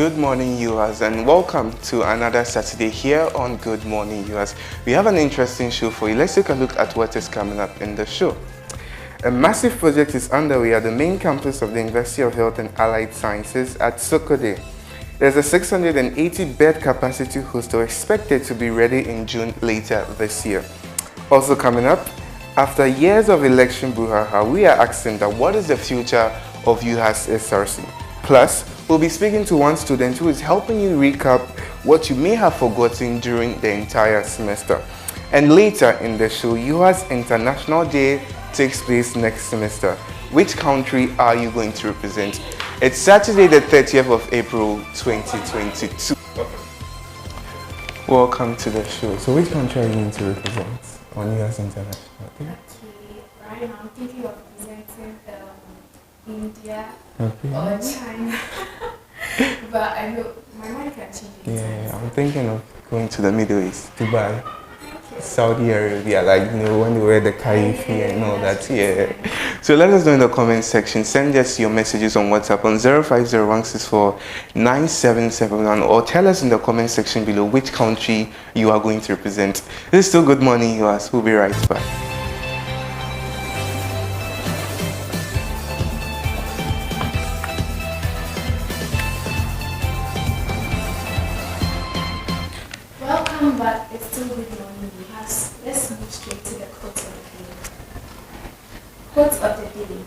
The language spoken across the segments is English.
Good morning, UHAS, and welcome to another Saturday here on Good Morning, UHAS. We have an interesting show for you. Let's take a look at what is coming up in the show. A massive project is underway at the main campus of the University of Health and Allied Sciences at Sokode. There's a 680-bed capacity hostel expected to be ready in June later this year. Also coming up, after years of election brouhaha, we are asking that what is the future of UHAS SRC? Plus, we'll be speaking to one student who is helping you recap what you may have forgotten during the entire semester. And later in the show, UHAS International Day takes place next semester. Which country are you going to represent? It's Saturday the 30th of April 2022. Welcome to the show. So which country are you going to represent on UHAS International Day? Okay, right now I'm thinking of presenting India or China. But I know my mind can change. Yeah, I'm thinking of going to the Middle East, Dubai, Saudi Arabia, like, you know, when they wear the kaifi and all that. Yeah. So let us know in the comment section. Send us your messages on WhatsApp on 0501649771 or tell us in the comment section below which country you are going to represent. This is still Good Morning, UHAS. We'll be right back. Welcome back. It's still Good Morning, UHAS. Let's move straight to the quote of the day. Quote of the day.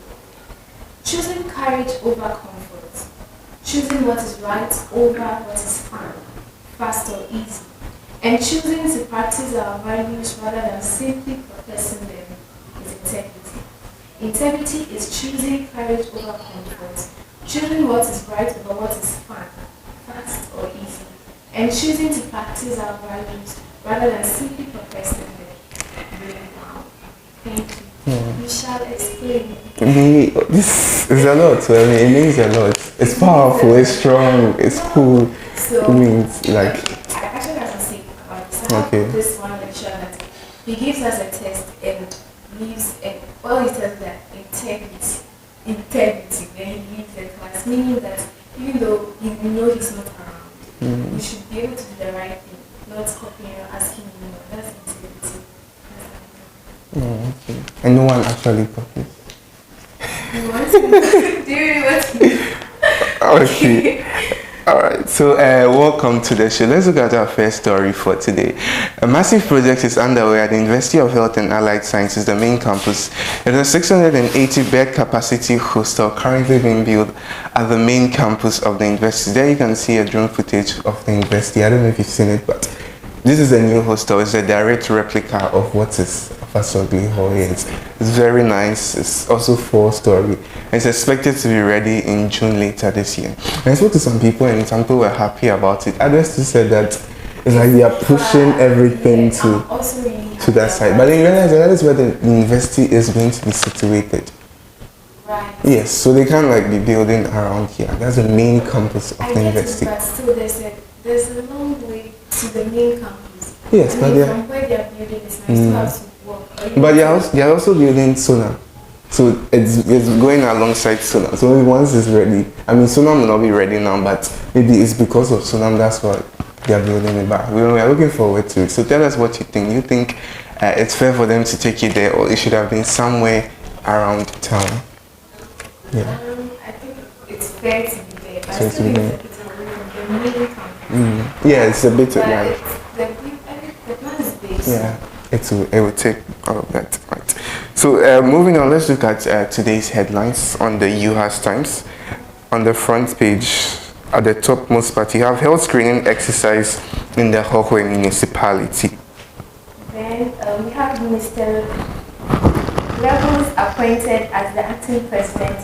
Choosing courage over comfort. Choosing what is right over what is fun, fast or easy. And choosing to practice our values rather than simply professing them is integrity. Integrity is choosing courage over comfort. Choosing what is right over what is fun, fast or easy. And choosing to practice our values rather than simply professing them. Wow. Thank you. You shall explain. This is a lot. I mean, it means a lot. It's powerful, it's strong, it's cool. So, it means like. I actually have to say about this. I have this one lecture that he gives us a test and leaves he says that integrity, then he leaves the class, meaning that even though you know he's not around, you should be able to do the right thing, not copying or asking him. That's integrity. Okay. And no one actually copies. You want to? Do you really want to? Okay. Alright, so welcome to the show. Let's look at our first story for today. A massive project is underway at the University of Health and Allied Sciences, the main campus. There's a 680-bed capacity hostel currently being built at the main campus of the university. There you can see a drone footage of the university. I don't know if you've seen it, but this is a new hostel. It's a direct replica of what is Fasogli Hall. It's very nice. It's also 4-story. It's expected to be ready in June later this year. And I spoke to some people and some people were happy about it. Others still said that it's like they are pushing everything to that side. But then you realize that is where the university is going to be situated. Right. Yes, so they can't like be building around here. That's the main campus of the university. But still there's a long way to the main campus. Yes, but from where they are building is nice to have to walk. But they are also building sonar. So it's going alongside sonar. So once it's ready, I mean sonar will not be ready now, but maybe it's because of sonar that's why they are building it back. We are looking forward to it. So tell us what you think. You think it's fair for them to take it there, or it should have been somewhere around town? Yeah. I think it's fair to be there, but so I still think it's away from the main campus. Yeah, it's a bit but like the plan is big. Yeah, it will take all of that. Right. So moving on, let's look at today's headlines on the UHAS Times. On the front page, at the topmost part, you have health screening exercise in the Hohwe municipality. Then we have Minister Levels appointed as the acting president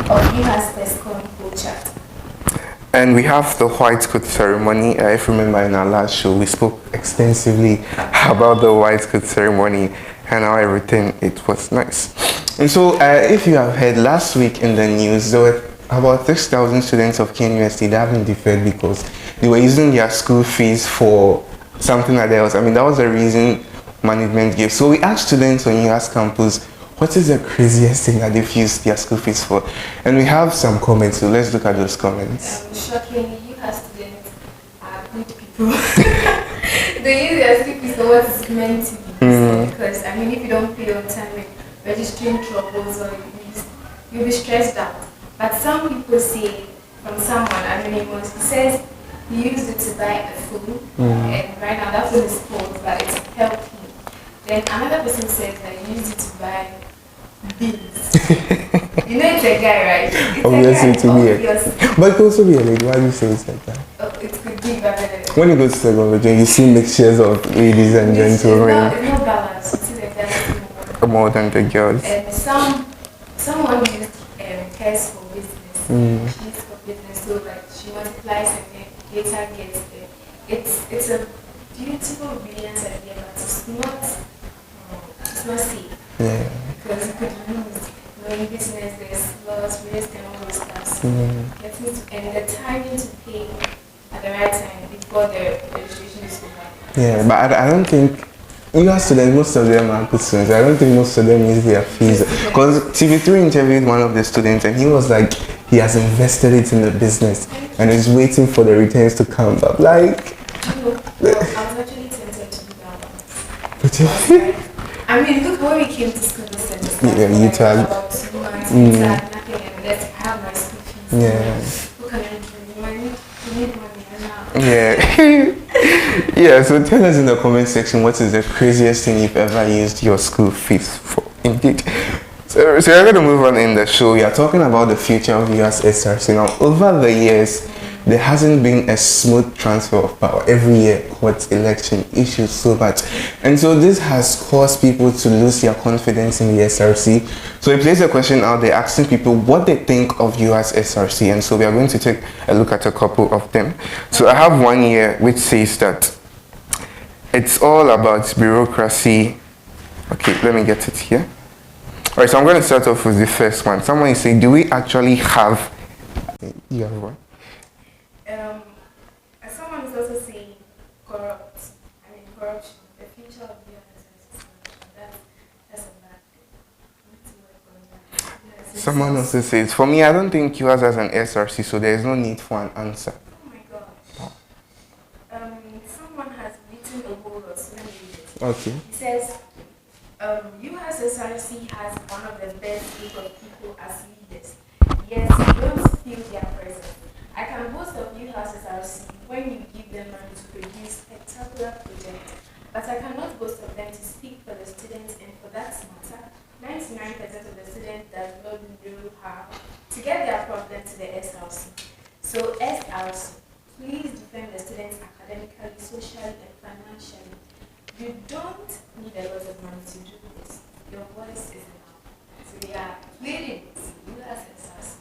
of UHAS TESCOM chat. And we have the white coat ceremony. If you remember in our last show, we spoke extensively about the white coat ceremony and how everything, it was nice. And so if you have heard last week in the news, there were about 6,000 students of Kenya University that haven't deferred because they were using their school fees for something like that. I mean, that was the reason management gave. So we asked students on UHAS campus, what is the craziest thing that they've used their school fees for? And we have some comments, so let's look at those comments. Shockingly, UHAS students are good people. They use their sleep for what it's meant to be. Because, I mean, if you don't pay on time with registering troubles or you'll be stressed out. But some people say, from someone anonymous, he says he used it to buy a phone, and right now that phone is cold, but it's helped him. Then another person says that he used it to buy beans. You know it's a guy, right? It's Obviously, a guy, but it could also be a lady. Why do you say it's like that? Oh, it could be, but when you go to second virgin, you see mixtures of ladies and gentlemen. It's not balanced. You see the guys more than the girls. And someone used hers for business. She used for business, so like she multiplies and then later gets there. It's a beautiful, brilliant idea, but it's not safe. Yeah. Because you could lose. In business, there's laws, risk, and all those stuff. And the timing to pay at the right time before the registration is over. Yeah, but I don't think students, most of them are good students. I don't think most of them use their fees. Because TV3 interviewed one of the students and he was like, he has invested it in the business and is waiting for the returns to come. But like... I was actually tempted to do that one. I mean, look, when we came to school this semester, you tried. About 2 months, we had nothing, and let's have my school fees. Yeah. Who can I need money now. Yeah. Yeah, so tell us in the comment section what is the craziest thing you've ever used your school fees for. Indeed. So we're going to move on in the show. We are talking about the future of US SRC. Now, over the years, there hasn't been a smooth transfer of power. Every year, court election issues so much. And so this has caused people to lose their confidence in the SRC. So we placed a question out there asking people what they think of US SRC. And so we are going to take a look at a couple of them. So I have one here which says that it's all about bureaucracy. Okay, let me get it here. All right, so I'm going to start off with the first one. Someone is saying, do we actually have... You have one? Someone is also saying corrupt. I mean, corruption. The future of the organization. That's a bad thing. Someone also says, for me, I don't think UHAS has an SRC, so there is no need for an answer. Oh my gosh. Someone has written a whole lot of languages. Okay. He says, UHAS SRC has one of the best group of people as leaders. Yes, you don't feel their presence. I can boast of UHAS SRC when you give them money to produce spectacular projects, but I cannot boast of them to speak for the students, and for that matter, 99% of the students does not know how to get their problem to the SRC. So SRC, please defend the students academically, socially, and financially. You don't need a lot of money to do this. Your voice is enough. So they are pleading to UHAS SRC.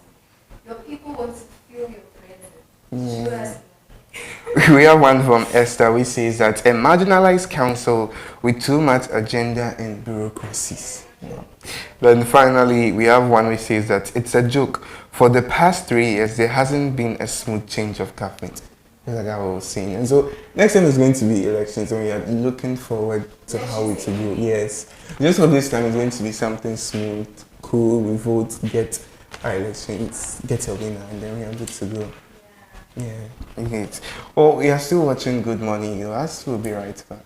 Your people want to feel your presence. We have one from Esther which says that a marginalized council with too much agenda and bureaucracies. Yeah. Then finally, we have one which says that it's a joke. For the past 3 years, there hasn't been a smooth change of government. Like I was saying. And so next time is going to be elections, and we are looking forward to how it will go. Yes. Just for this time, it's going to be something smooth, cool, we vote, get our elections, get a winner, and then we are good to go. Yeah. Okay. Oh, we are still watching Good Morning UHAS. We'll be right back.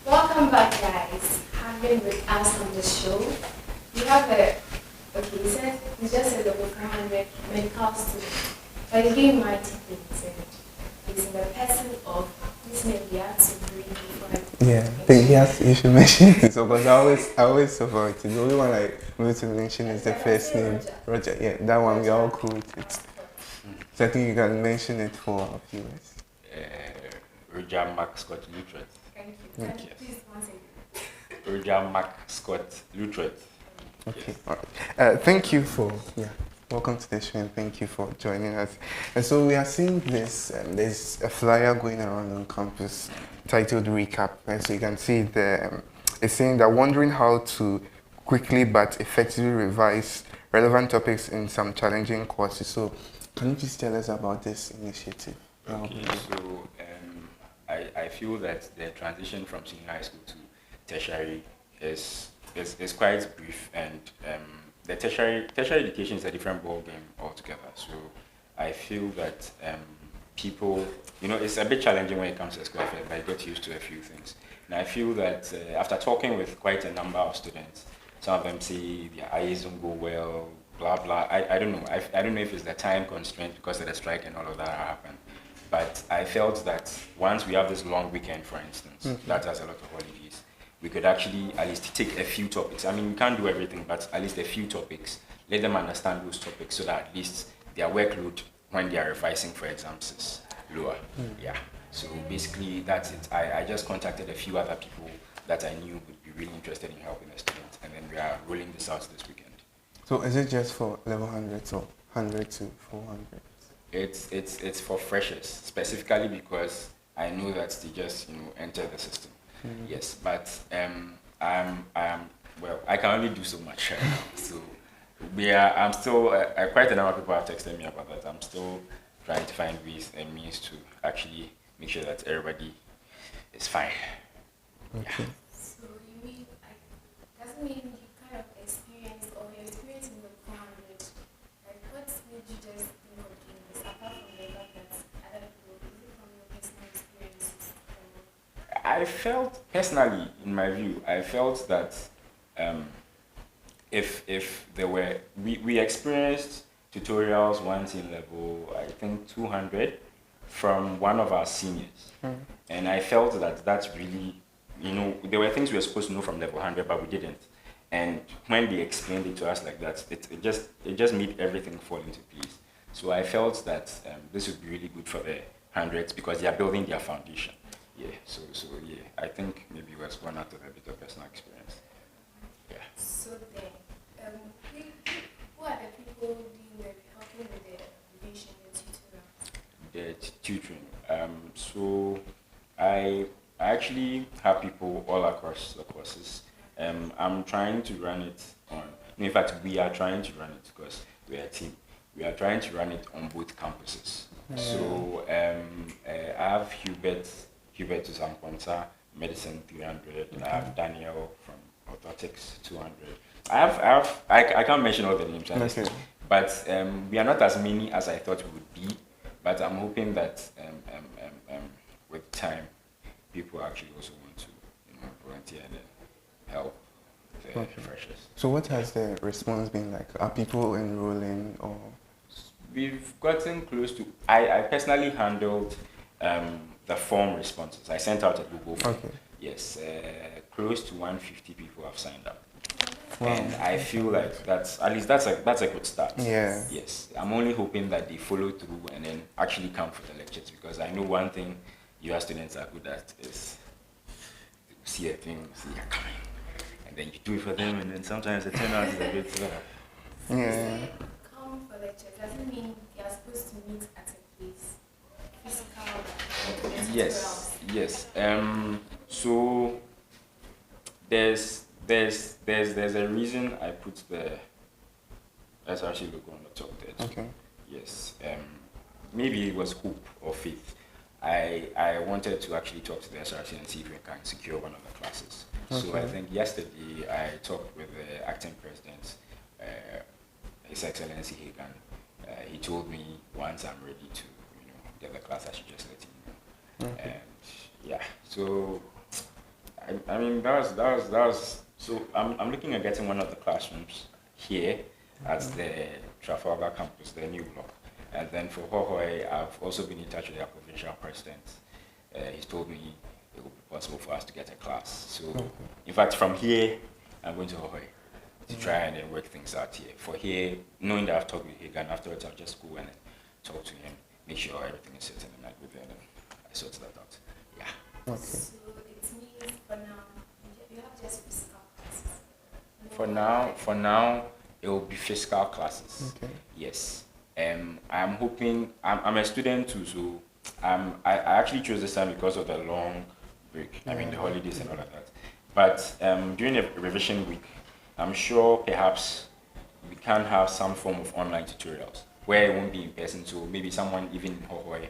Welcome back, guys. Having with us on the show, we have he said, he just said level 400 medical student, but he did mighty things, and he's in the person of this name we have to bring before I think you should mention it. So, because I always suffer it. The only one I want to mention is the first name, Roger. Yeah, that one we are all cool with it. So I think you can mention it for our viewers. Roger Mark Scott Lutret. Thank you. Thank you. Please, once again. Roger Mark Scott Lutret. Okay. Yes. All right. Thank you for welcome to the show, and thank you for joining us. And so we are seeing this. There's a flyer going around on campus titled "Recap," and so you can see it's saying that wondering how to quickly but effectively revise relevant topics in some challenging courses. So, can you please tell us about this initiative? Okay. So I feel that the transition from senior high school to tertiary is quite brief, and the tertiary education is a different ball game altogether. So I feel that people, it's a bit challenging when it comes to school, but I get used to a few things. And I feel that after talking with quite a number of students, some of them say their eyes don't go well, blah blah. I don't know. I don't know if it's the time constraint because of the strike and all of that happened. But I felt that once we have this long weekend, for instance, that has a lot of holidays, we could actually at least take a few topics. I mean, we can't do everything, but at least a few topics. Let them understand those topics so that at least their workload when they are revising for exams is lower. Yeah. So basically, that's it. I just contacted a few other people that I knew would be really interested in helping the students, and then we are rolling this out this weekend. So is it just for level 100 or 100 to 400? It's for freshers, specifically because I know that they just enter the system. Yes, but I can only do so much right now. So I'm still quite a number of people have texted me about that. I'm still trying to find ways and means to actually make sure that everybody is fine. Okay. So you mean, doesn't mean you kind of experienced or you're experiencing the 400? Like, what made you just think of doing this apart from the fact that other people, is it from your personal experiences? I felt personally, in my view, I felt that if there were we experienced tutorials once in level, I think 200 from one of our seniors, and I felt that that's really, there were things we were supposed to know from level 100, but we didn't. And when they explained it to us like that, it just made everything fall into place. So I felt that this would be really good for the hundreds because they are building their foundation. Yeah. So yeah, I think maybe it was born out of a bit of personal experience. Yeah. So then, who are the people helping with the revision and tutoring? The tutoring. So I actually have people all across the courses. I'm trying to run it on. In fact, we are trying to run it because we are a team. We are trying to run it on both campuses. So I have Hubert to Samponsa, Medicine 300. I have Daniel from Orthotics 200. I can't mention all the names, honestly, but we are not as many as I thought we would be. But I'm hoping that with time, people actually also want to volunteer and help the freshers. So what has the response been like? Are people enrolling or? We've gotten close to. I personally handled the form responses. I sent out a Google form. Okay. Yes, close to 150 people have signed up. Wow. And I feel like that's a good start. Yeah. Yes, I'm only hoping that they follow through and then actually come for the lectures, because I know one thing your students are good at is they see a thing, see it coming, and then you do it for them, and then sometimes the turnout is a bit. Yeah. Come for lectures doesn't mean you're supposed to meet at a place. Physical. Yes. So there's a reason I put the SRC logo on the top there too. Okay. Yes. Maybe it was hope or faith. I wanted to actually talk to the SRC and see if we can secure one of the classes. Okay. So I think yesterday I talked with the acting president, His Excellency Hagan. He told me once I'm ready to, get the class, I should just let him know. Okay. And yeah, so I mean that was. So I'm looking at getting one of the classrooms here at the Trafalgar campus, the new block. And then for Hohoi, I've also been in touch with their provincial president. He's told me it will be possible for us to get a class. So, in fact, from here, I'm going to Hohoi to try and then work things out here. For here, knowing that I've talked with Hagan, afterwards I'll just go and talk to him, make sure everything is set and I go there and I sort that out. Yeah. Okay. So it means for now, you have just physical classes. For now, it will be physical classes. Okay. Yes. I'm hoping, I'm a student too, so I actually chose this time because of the long break. I mean, the holidays and all of that. But during the revision week, I'm sure perhaps we can have some form of online tutorials where it won't be in person, so maybe someone even in Hohoi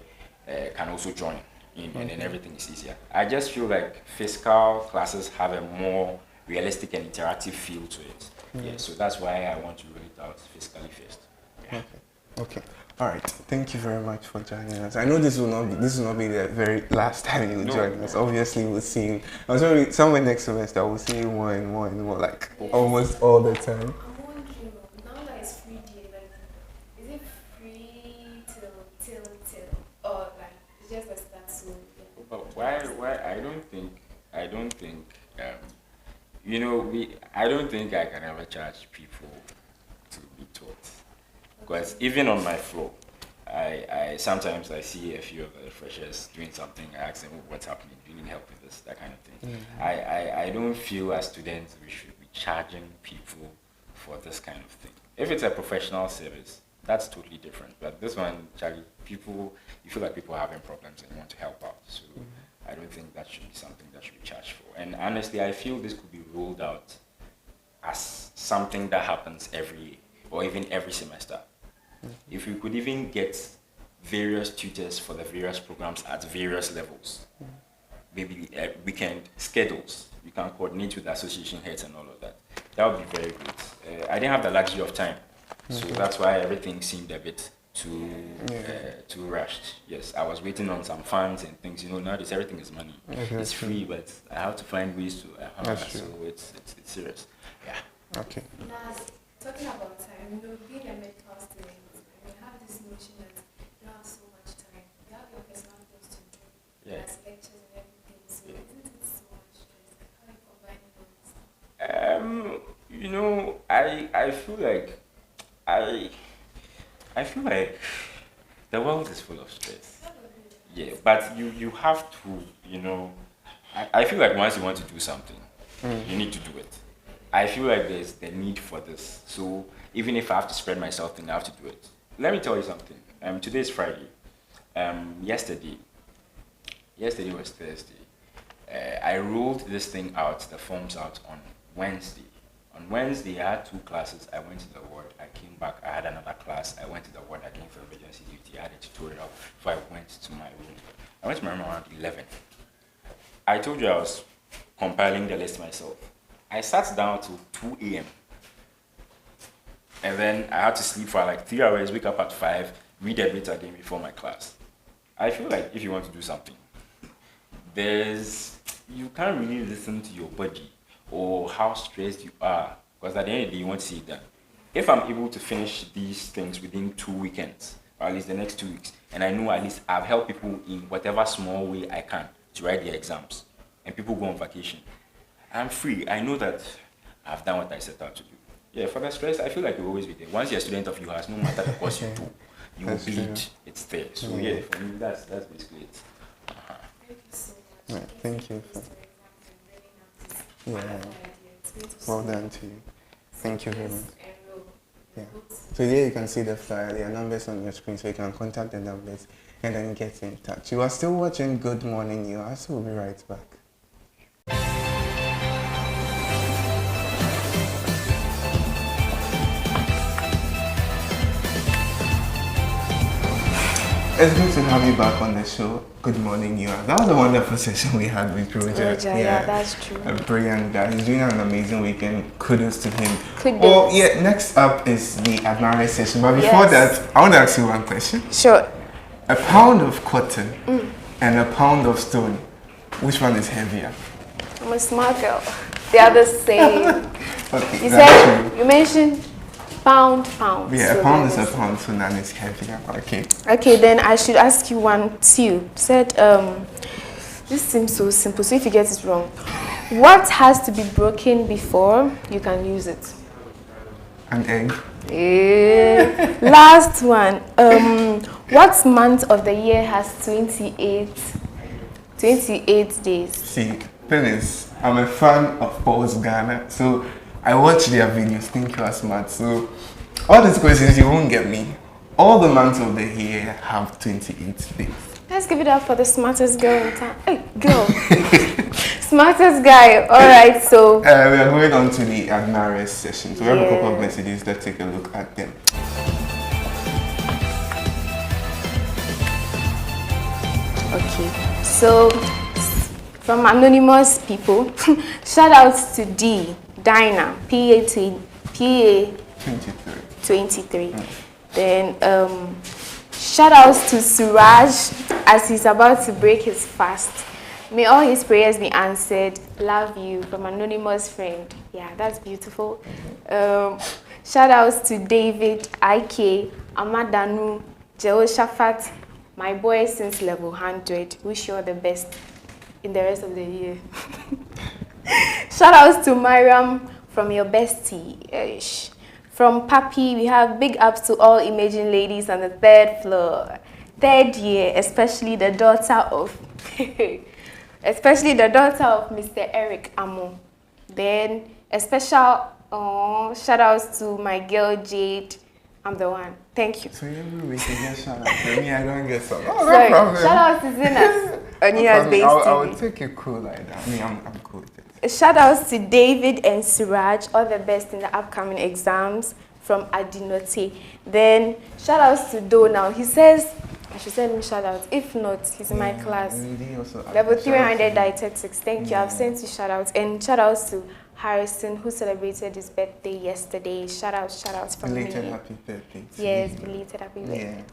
can also join. and then everything is easier. I just feel like physical classes have a more realistic and interactive feel to it. Yeah, so that's why I want to roll it out physically first. Yeah. Okay. All right. Thank you very much for joining us. I know this will not be the very last time you will join us. Obviously, we'll see you. I'm sorry, somewhere next semester we'll see you more and more, like almost all the time. I'm wondering, now that it's free day, like, is it free till, or like it's just a start soon? Yeah. But why I don't think I don't think I can ever charge people to be taught. Because even on my floor, I sometimes I see a few of the freshers doing something. I ask them, "Oh, what's happening? Do you need help with this?" That kind of thing. I don't feel as students we should be charging people for this kind of thing. If it's a professional service, that's totally different. But this one, Charlie, you feel like people are having problems and you want to help out. So I don't think that should be something that should be charged for. And honestly, I feel this could be rolled out as something that happens every year or even every semester. If we could even get various tutors for the various programs at various levels, maybe weekend schedules, we can coordinate with the association heads and all of that. That would be very good. I didn't have the luxury of time, so that's why everything seemed a bit too rushed. Yes, I was waiting on some funds and things. Nowadays everything is money. It's free, but I have to find ways to. So it's serious. Yeah. Okay. Now, talking about time, being a medical student, we have this notion that you don't have so much time. You have your personal things to do. Yeah. There's lectures and everything. So isn't it so much stress? Like, how are you combining all this? I feel like I feel like the world is full of stress. Yeah, but you have to, I feel like once you want to do something, you need to do it. I feel like there's the need for this. So even if I have to spread myself thin, I have to do it. Let me tell you something. Today is Friday. Yesterday was Thursday. I rolled this thing out, the forms out on Wednesday. On Wednesday, I had 2 classes. I went to the ward. I came back. I had another class. I went to the ward again for emergency duty. I had a tutorial before I went to my room. I went to my room around 11. I told you I was compiling the list myself. I sat down till 2 a.m. And then I had to sleep for like 3 hours, wake up at 5, read a bit again before my class. I feel like if you want to do something, you can't really listen to your body or how stressed you are, because at the end of the day, you want to see it done. If I'm able to finish these things within 2 weekends, or at least the next 2 weeks, and I know at least I've helped people in whatever small way I can to write their exams, and people go on vacation, I'm free. I know that I've done what I set out to do. Yeah, for the stress, I feel like you'll always be there. Once you're a student of UHAS, no matter the course you do, you will beat. It's there. So yeah, for me, that's basically it. Thank you so much. Right, thank you. Yeah. Well done to you. Thank you very much. Enroll. Yeah. So here you can see the flyer, there are numbers on your screen, so you can contact the numbers and then get in touch. You are still watching Good Morning UHAS. We'll be right back. It's good to have you back on the show. Good morning, you. That was a wonderful session we had with Roger. Yeah, that's true. A brilliant guy. He's doing an amazing weekend. Kudos to him. Kudos. Oh, yeah. Next up is the admirer session. But before that, I want to ask you one question. Sure. A pound of cotton and a pound of stone, which one is heavier? I'm a smart girl. They are the same. Okay, You that's said, true. you mentioned pound. Yeah, so a pound is that a pound, so none is heavier. Okay. Okay, then I should ask you one too. You said, this seems so simple, so if you get it wrong, what has to be broken before you can use it? An egg. Last one. What month of the year has 28 days? See, thing is, I'm a fan of Paul's Ghana, so I watch their videos, think you are smart. So all these questions you won't get me. All the months of the year have 28 days. Let's give it up for the smartest girl in town. Hey, girl. Smartest guy. All right, so we are going on to the admirers session. So we have a couple of messages. Let's take a look at them. Okay, so from anonymous people, shout outs to Dinah, PA 23. Then shout outs to Suraj as he's about to break his fast. May all his prayers be answered. Love you, from anonymous friend. Yeah, that's beautiful. Shout outs to David, IK, Amadanu, Jehoshaphat, my boy since level 100. Wish you all the best in the rest of the year. Shout outs to Mariam from your bestie. From Papi, we have big ups to all imaging ladies on the 3rd floor. 3rd year, especially the daughter of Mr. Eric Amo. Then a special shout outs to my girl Jade. I'm the one. Thank you. So every week you get shout out. For me, I don't get some. Oh, Sorry. no problem. Shout out to Zinas on UHAS based TV. I would take it cool like that. I mean, I'm cool with it. Shout outs to David and Suraj. All the best in the upcoming exams from Adinote. Then shout outs to Donald. He says I should send him shout out. If not, he's in my class. Level 300 dietetics. Thank you. I've sent you shout outs. And shout outs to Harrison, who celebrated his birthday yesterday. Shout outs from me. Belated happy birthday. Yes, belated happy birthday. Yeah.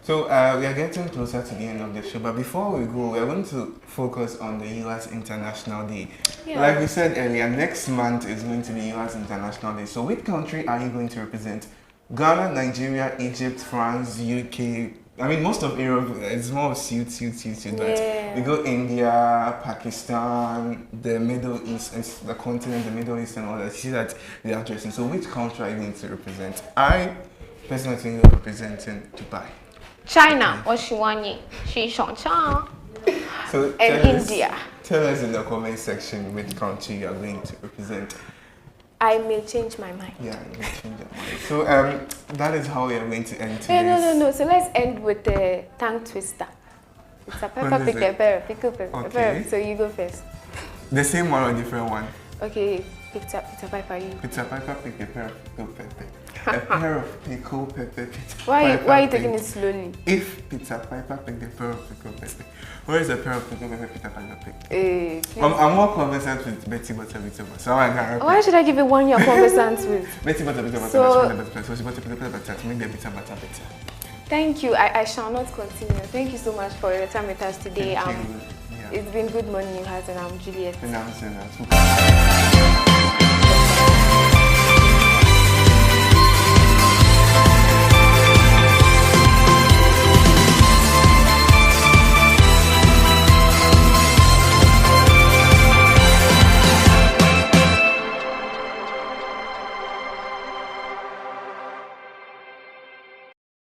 So we are getting closer to the end of the show, but before we go, we're going to focus on the UHAS International Day. Yeah. Like we said earlier, next month is going to be UHAS International Day. So which country are you going to represent? Ghana, Nigeria, Egypt, France, UK. I mean, most of Europe, it's more of suit. But we go India, Pakistan, the Middle East, the continent, the Middle East and all that. See that they are interesting. So which country are you going to represent? I personally think you're representing Dubai. China, Oshiwanye, Shishonchan. So and India. Tell us in the comment section which country you are going to represent. I may change my mind. Yeah, you may change your mind. So that is how we are going to end today. No. So let's end with the tongue twister. It's a pepper, pick a pear, pickle, pepper. So you go first. The same one or different one? Okay, pizza piper, you. Pizza piper, pick a pair of pickle pepper. A pair of pickle pepper. Why are you taking it slowly? If pizza piper pick a pair of pickle pepper. Where is a pair of pickle pepper pizza piper pick? I'm more conversant with Betty Butter. So why should I give it one you're conversant with? Betty Butter. So she bought a pickle pepper to make the pizza butter better. Thank you. I shall not continue. Thank you so much for your time with us today. Thank you. It's been good morning, UHAS, and I'm Juliet. And I'm Zena.